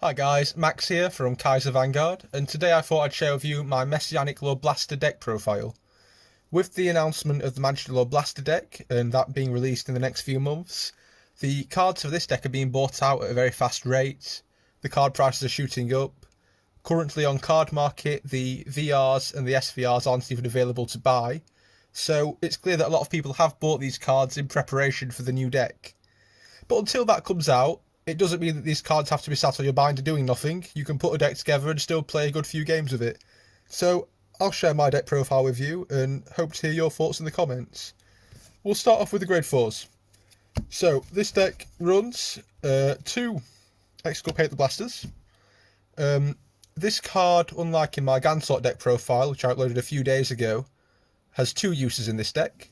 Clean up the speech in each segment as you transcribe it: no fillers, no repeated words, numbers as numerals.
Hi guys, Max here from Kaiser Vanguard, and today I thought I'd share with you my Messianic Lord Blaster deck profile. With the announcement of the Majesty Lord Blaster deck, and that being released in the next few months, the cards for this deck are being bought out at a very fast rate, the card prices are shooting up. Currently on Card Market, the VRs and the SVRs aren't even available to buy, so it's clear that a lot of people have bought these cards in preparation for the new deck. But until that comes out, it doesn't mean that these cards have to be sat on your binder doing nothing. You can put a deck together and still play a good few games with it. So I'll share my deck profile with you and hope to hear your thoughts in the comments. We'll start off with the grade 4s. So this deck runs 2 ExAgape Blasters. This card, unlike in my Vanguard deck profile, which I uploaded a few days ago, has 2 uses in this deck.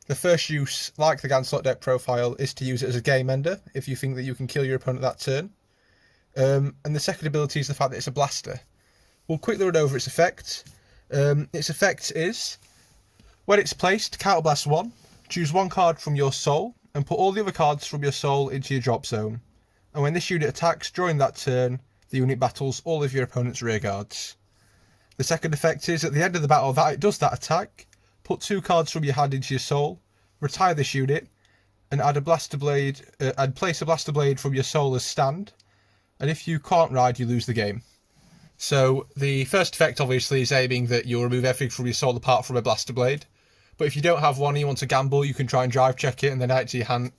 The first use, like the Vanguard deck profile, is to use it as a game ender if you think that you can kill your opponent that turn. And the second ability is the fact that it's a blaster. We'll quickly run over its effect. Its effect is, when it's placed, counterblast 1, choose 1 card from your soul, and put all the other cards from your soul into your drop zone. And when this unit attacks during that turn, the unit battles all of your opponent's rear guards. The second effect is, at the end of the battle that it does that attack, put 2 cards from your hand into your soul, retire this unit, and add a blaster blade, and place a blaster blade from your soul as stand. And if you can't ride, you lose the game. So the first effect obviously is aiming that you'll remove everything from your soul apart from a blaster blade. But if you don't have one and you want to gamble, you can try and drive check it and then add it to your hand,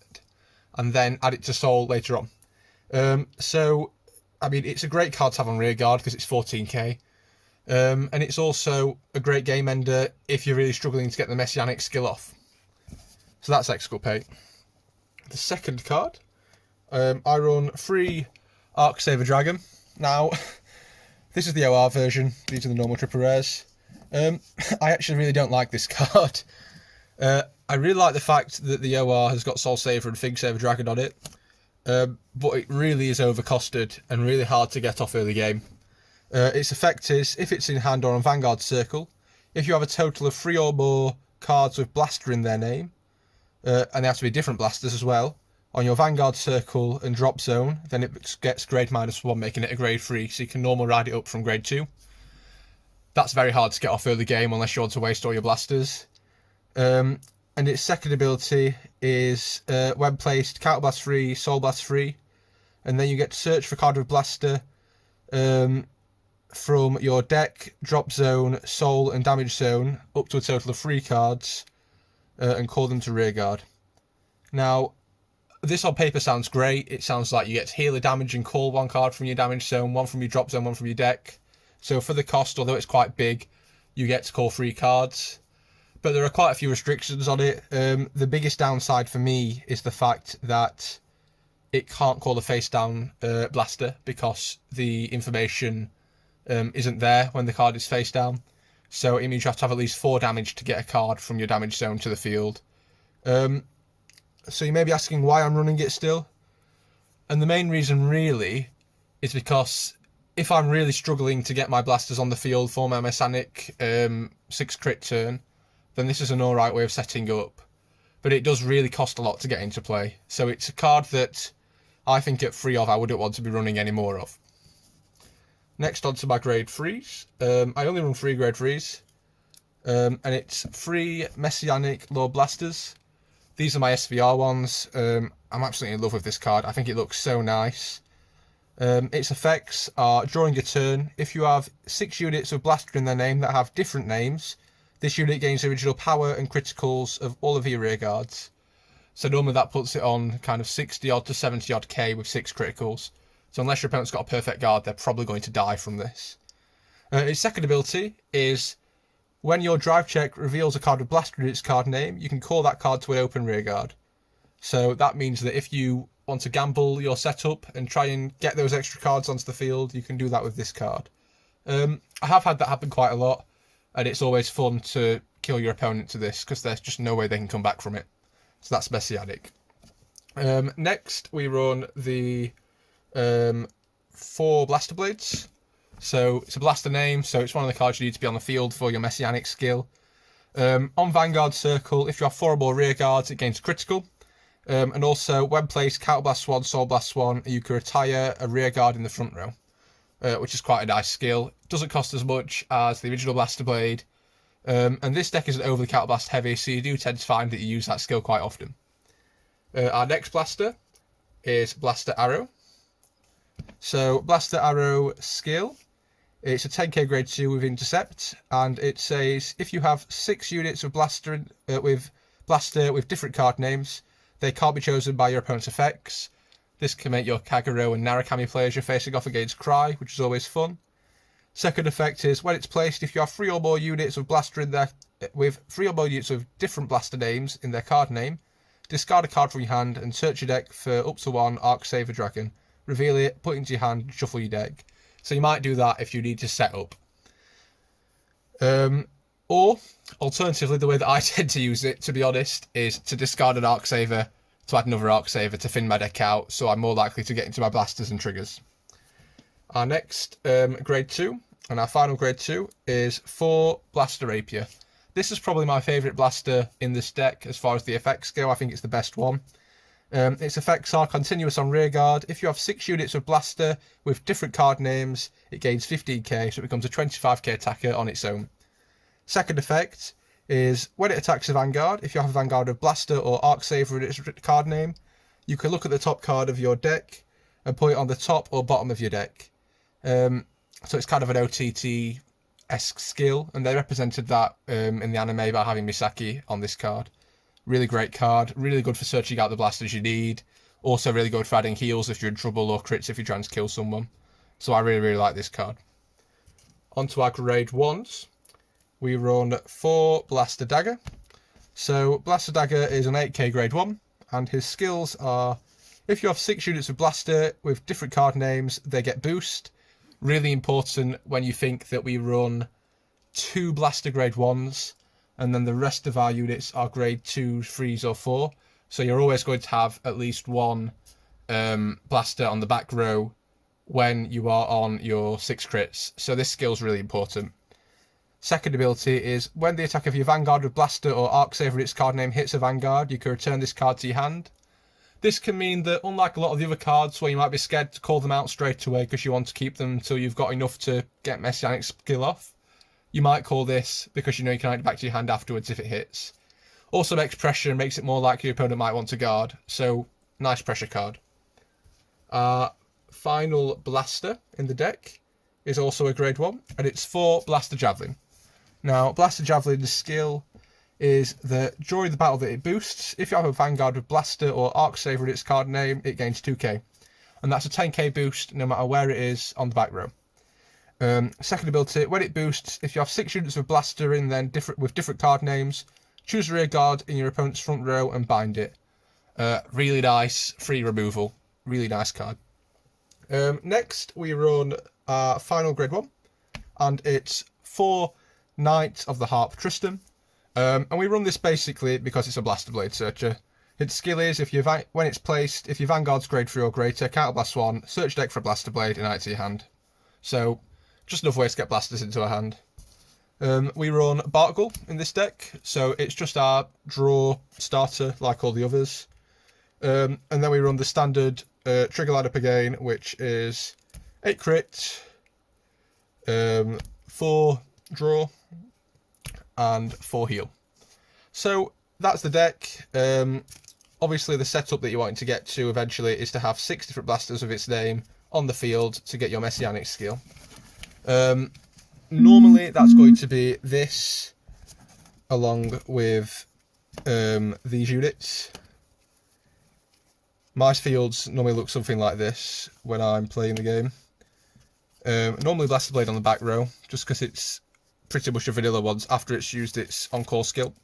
and then add it to soul later on. So I mean, it's a great card to have on rear guard because it's 14k. And it's also a great game ender if you're really struggling to get the Messianic skill off. So that's ExAgape. The second card, I run 3 Arksaber Dragon. Now, this is the OR version. These are the normal triple rares. I actually really don't like this card. I really like the fact that the OR has got Soul Saver and Fig Saver Dragon on it. But it really is overcosted and really hard to get off early game. Its effect is, if it's in hand or on Vanguard Circle, if you have a total of 3 or more cards with Blaster in their name, and they have to be different blasters as well, on your Vanguard Circle and Drop Zone, then it gets grade -1, making it a grade 3, so you can normal ride it up from grade 2. That's very hard to get off early game unless you want to waste all your blasters. And its second ability is, when placed, Counterblast 3, Soul Blast 3, and then you get to search for a card with Blaster, from your deck, drop zone, soul and damage zone up to a total of 3 cards, and call them to rearguard. Now, this on paper sounds great. It sounds like you get to heal the damage and call 1 card from your damage zone, 1 from your drop zone, 1 from your deck. So for the cost, although it's quite big, you get to call 3 cards. But there are quite a few restrictions on it. The biggest downside for me is the fact that it can't call a face down blaster because the information isn't there when the card is face down. So it means you have to have at least 4 damage to get a card from your damage zone to the field. So you may be asking why I'm running it still. And the main reason really is because if I'm really struggling to get my blasters on the field for my Messianic 6 crit turn, then this is an alright way of setting up. But it does really cost a lot to get into play. So it's a card that I think at 3 of I wouldn't want to be running any more of. Next on to my grade 3s. I only run 3 grade 3s. And it's 3 Messianic Lord Blasters. These are my SVR ones. I'm absolutely in love with this card. I think it looks so nice. Its effects are, during your turn, if you have 6 units of Blaster in their name that have different names, this unit gains the original power and criticals of all of your rear guards. So normally that puts it on kind of 60 odd to 70 odd K with 6 criticals. So unless your opponent's got a perfect guard, they're probably going to die from this. Its second ability is, when your drive check reveals a card with Blaster in its card name, you can call that card to an open rear guard. So that means that if you want to gamble your setup and try and get those extra cards onto the field, you can do that with this card. I have had that happen quite a lot, and it's always fun to kill your opponent to this, because there's just no way they can come back from it. So that's Messianic. Next, we run the 4 Blaster Blades. So it's a Blaster name, so it's one of the cards you need to be on the field for your Messianic skill. On Vanguard Circle, if you have 4 or more rear guards, it gains critical. And also, when placed, Counterblast 1, Soul Blast 1, you can retire a rear guard in the front row, which is quite a nice skill. Doesn't cost as much as the original Blaster Blade, and this deck isn't overly Counterblast heavy, so you do tend to find that you use that skill quite often. Our next blaster is Blaster Arrow. So, Blaster Arrow skill, it's a 10k grade 2 with Intercept, and it says if you have 6 units of Blaster with different card names, they can't be chosen by your opponent's effects. This can make your Kagero and Narukami players you're facing off against cry, which is always fun. Second effect is when it's placed, if you have 3 or more units of Blaster in there with 3 or more units of different Blaster names in their card name, discard a card from your hand and search your deck for up to 1 Arksaber Dragon. Reveal it, put it into your hand, and shuffle your deck. So you might do that if you need to set up. Or, alternatively, the way that I tend to use it, to be honest, is to discard an Arksaber to add another Arksaber to thin my deck out, so I'm more likely to get into my blasters and triggers. Our next grade 2, and our final grade 2, is 4 Blaster Rapier. This is probably my favourite blaster in this deck as far as the effects go. I think it's the best one. Its effects are continuous on rearguard. If you have 6 units of Blaster with different card names, it gains 15k, so it becomes a 25k attacker on its own. Second effect is when it attacks a Vanguard, if you have a Vanguard of Blaster or Arksaber in its card name, you can look at the top card of your deck and put it on the top or bottom of your deck. So it's kind of an OTT-esque skill, and they represented that in the anime by having Misaki on this card. Really great card, really good for searching out the blasters you need, also really good for adding heals if you're in trouble or crits if you're trying to kill someone. So I really like this card. On to our grade 1s. We run 4 Blaster Dagger. So Blaster Dagger is an 8k grade 1, and his skills are if you have 6 units of Blaster with different card names, they get boost. Really important when you think that we run 2 Blaster grade 1s, and then the rest of our units are grade 2, 3s or 4. So you're always going to have at least 1 Blaster on the back row when you are on your 6 crits. So this skill is really important. Second ability is when the attack of your Vanguard with Blaster or Arksaber in its card name hits a Vanguard, you can return this card to your hand. This can mean that unlike a lot of the other cards where you might be scared to call them out straight away because you want to keep them until you've got enough to get Messianic skill off, you might call this because you know you can add it back to your hand afterwards if it hits. Also makes pressure and makes it more likely your opponent might want to guard, so nice pressure card. Our final Blaster in the deck is also a grade 1, and it's 4 Blaster Javelin. Now, Blaster Javelin's skill is that during the battle that it boosts, if you have a Vanguard with Blaster or Arksaber in its card name, it gains 2k. And that's a 10k boost no matter where it is on the back row. Second ability, when it boosts, if you have 6 units with Blaster in then with different card names, choose a rear guard in your opponent's front row and bind it. Really nice, free removal. Really nice card. Next, we run our final grade 1, and it's 4 Knight of the Harp Tristan. And we run this basically because it's a Blaster Blade Searcher. Its skill is, when it's placed, if your Vanguard's grade 3 or greater, counterblast 1, search deck for a Blaster Blade and add it to your hand. So, just enough ways to get blasters into our hand. We run Bartgull in this deck, so it's just our draw starter like all the others. And then we run the standard trigger lineup again, which is 8 crit, 4 draw, and 4 heal. So that's the deck. Obviously the setup that you're wanting to get to eventually is to have 6 different blasters of its name on the field to get your Messianic skill. Normally that's going to be this along with these units. My fields normally look something like this when I'm playing the game. Normally Blaster Blade on the back row, just because it's pretty much a vanilla one after it's used its on-call skill.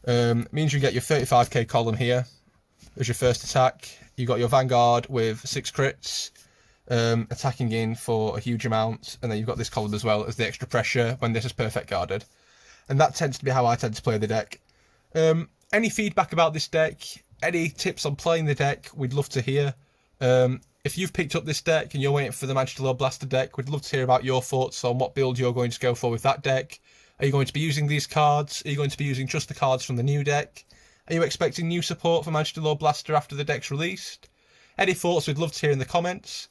Means you get your 35k column here as your first attack. You got your Vanguard with 6 crits, attacking in for a huge amount, and then you've got this column as well as the extra pressure when this is perfect guarded. And that tends to be how I tend to play the deck. Any feedback about this deck, any tips on playing the deck, we'd love to hear. If you've picked up this deck and you're waiting for the Majesty Lord Blaster deck, we'd love to hear about your thoughts on what build you're going to go for with that deck. Are you going to be using these cards? Are you going to be using just the cards from the new deck? Are you expecting new support for Majesty Lord Blaster after the deck's released? Any thoughts we'd love to hear in the comments.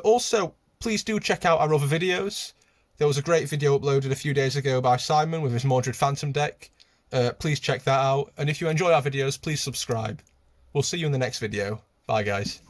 Also, please do check out our other videos. There was a great video uploaded a few days ago by Simon with his Mordred Phantom deck. Please check that out. And if you enjoy our videos, please subscribe. We'll see you in the next video. Bye guys.